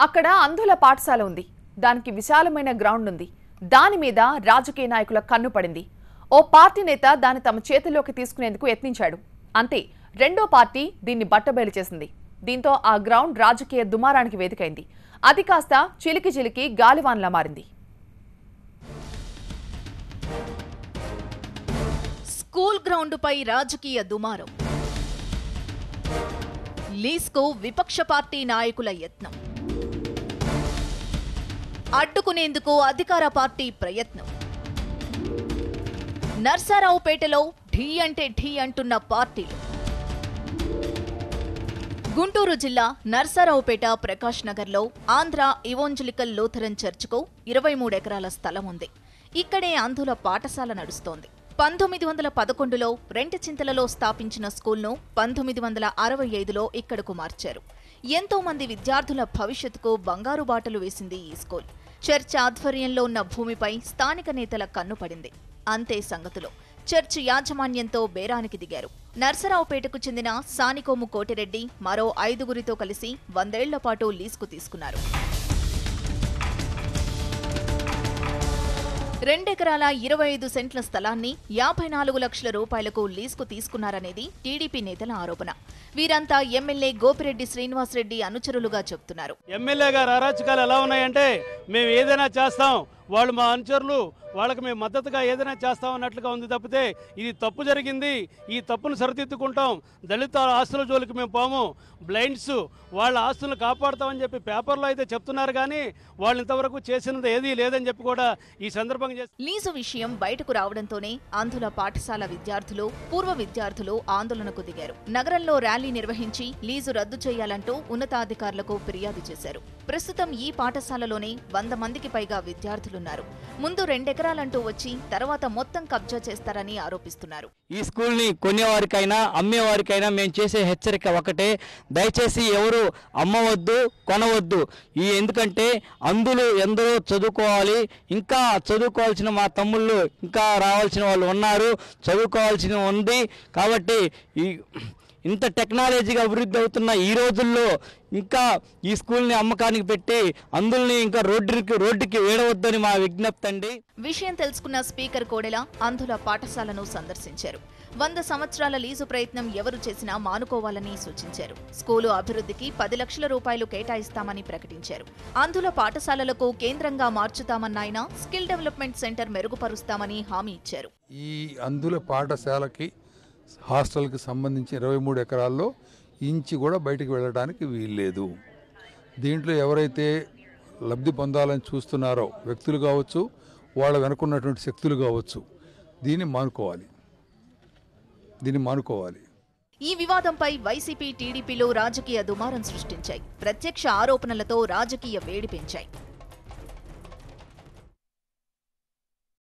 అక్కడ అంధుల పాఠశాల ఉంది. దానికి విశాలమైన గ్రౌండ్ ఉంది. దాని మీద రాజకీయ నాయకుల కన్ను పడింది. ఓ పార్టీ నేత దాన్ని తమ చేతిలోకి తీసుకునేందుకు యత్నించాడు. అంతే, రెండో పార్టీ దీన్ని బట్టబయలు చేసింది. దీంతో ఆ గ్రౌండ్ రాజకీయ దుమారానికి వేదికైంది. అది కాస్త చిలికి చిలికి గాలివాన్లా మారింది. స్కూల్ గ్రౌండ్పై రాజకీయ దుమారం. లీజ్కు విపక్ష పార్టీ నాయకుల యత్నం. అడ్డుకునేందుకు అధికార పార్టీ ప్రయత్నం. నర్సారావుపేటలో ఢీ అంటే ఢీ అంటున్న పార్టీలు. గుంటూరు జిల్లా నర్సారావుపేట ప్రకాష్ నగర్లో ఆంధ్ర ఇవాంజలికల్ లూథరన్ చర్చ్కు 23 ఎకరాల స్థలం ఉంది. ఇక్కడే అంధుల పాఠశాల నడుస్తోంది. 1911లో రెంటచింతలలో స్థాపించిన స్కూల్ను 1965లో ఇక్కడకు మార్చారు. ఎంతో మంది విద్యార్థుల భవిష్యత్తుకు బంగారు బాటలు వేసింది ఈ స్కూల్. చర్చ్ ఆధ్వర్యంలో ఉన్న భూమిపై స్థానిక నేతల కన్ను పడింది. అంతే సంగతులు. చర్చ్ యాజమాన్యంతో బేరానికి దిగారు. నర్సరావుపేటకు చెందిన సానికోము కోటిరెడ్డి మరో 5గురితో కలిసి 100 ఏళ్ల పాటు లీజుకు తీసుకున్నారు. 2 ఎకరాల 25 సెంట్ల స్థలాన్ని 54 లక్షల రూపాయలకు లీజుకు తీసుకున్నారనేది టీడీపీ నేతల ఆరోపణ. వీరంతా ఎమ్మెల్యే గోపిరెడ్డి శ్రీనివాసరెడ్డి అనుచరులుగా చెబుతున్నారు. ఎమ్మెల్యే గారు అరాచకాలు ఎలా ఉన్నాయంటే, మేము ఏదైనా చేస్తాం, వాళ్ళు మా అనుచరులు, వాళ్ళకి మేము మద్దతుగా ఏదైనా చేస్తాం అన్నట్లుగా ఉంది తప్పితే ఇది తప్పు జరిగింది, ఈ తప్పును సరిదిద్దుకుంటాం, దళిత ఆస్తుల జోలికి మేము పోము, బ్లైండ్స్ వాళ్ళ ఆస్తులను కాపాడుతామని చెప్పి పేపర్లో అయితే చెప్తున్నారు. కానీ వాళ్ళు ఇంతవరకు చేసినది ఏదీ లేదని చెప్పి కూడా ఈ సందర్భంగా లీజు విషయం బయటకు రావడంతోనే అంధుల పాఠశాల విద్యార్థులు, పూర్వ విద్యార్థులు ఆందోళనకు దిగారు. నగరంలో ర్యాలీ నిర్వహించి లీజు రద్దు చేయాలంటూ ఉన్నతాధికారులకు ఫిర్యాదు చేశారు. ప్రస్తుతం ఈ పాఠశాలలోనే 100 మందికి పైగా విద్యార్థులున్నారు. ముందు 2 ఎకరాలంటూ వచ్చి తర్వాత మొత్తం కబ్జా చేస్తారని ఆరోపిస్తున్నారు. ఈ స్కూల్ ని కొనేవారికైనా అమ్మేవారికైనా మేము చేసే హెచ్చరిక ఒకటే, దయచేసి ఎవరు అమ్మవద్దు, కొనవద్దు. ఎందుకంటే అందులో ఎందరో చదువుకోవాలి, ఇంకా చదువుకోవాల్సిన మా తమ్ముళ్ళు ఇంకా రావాల్సిన వాళ్ళు ఉన్నారు, చదువుకోవాల్సిన ఉంది. కాబట్టి ఇంత టెక్నాలజీగా అభివృద్ధి అవుతున్న ఈ రోజుల్లో ఇంకా ఈ స్కూల్ని అమ్మకానికి పెట్టి అందుల్ని ఇంకా రోడ్డుకి వేడవద్దని మా విజ్ఞప్తి అండి. విషయం తెలుసుకున్న స్పీకర్ కోడెల అంధుల పాఠశాలను సందర్శించారు. 100 సంవత్సరాల లీజు ప్రయత్నం ఎవరు చేసినా మానుకోవాలని సూచించారు. స్కూలు అభివృద్ధికి 10 లక్షల రూపాయలు కేటాయిస్తామని ప్రకటించారు. అంధుల పాఠశాలలకు కేంద్రంగా మార్చుతామన్న ఆయన స్కిల్ డెవలప్మెంట్ సెంటర్ మెరుగుపరుస్తామని హామీ ఇచ్చారు. ఈ అంధుల పాఠశాలకి హాస్టల్కి సంబంధించి 23 ఎకరాల్లో ఇంచి కూడా బయటికి వెళ్ళడానికి వీల్లేదు. దీంట్లో ఎవరైతే లబ్ధి పొందాలని చూస్తున్నారో వ్యక్తులు కావచ్చు, వాళ్ళ వెనుకున్నటువంటి శక్తులు కావచ్చు, దీన్ని మానుకోవాలి. ఈ వివాదంపై వైసీపీ, టీడీపీలో రాజకీయ దుమారం సృష్టించాయి. ప్రత్యక్ష ఆరోపణలతో రాజకీయ వేడి పెంచాయి.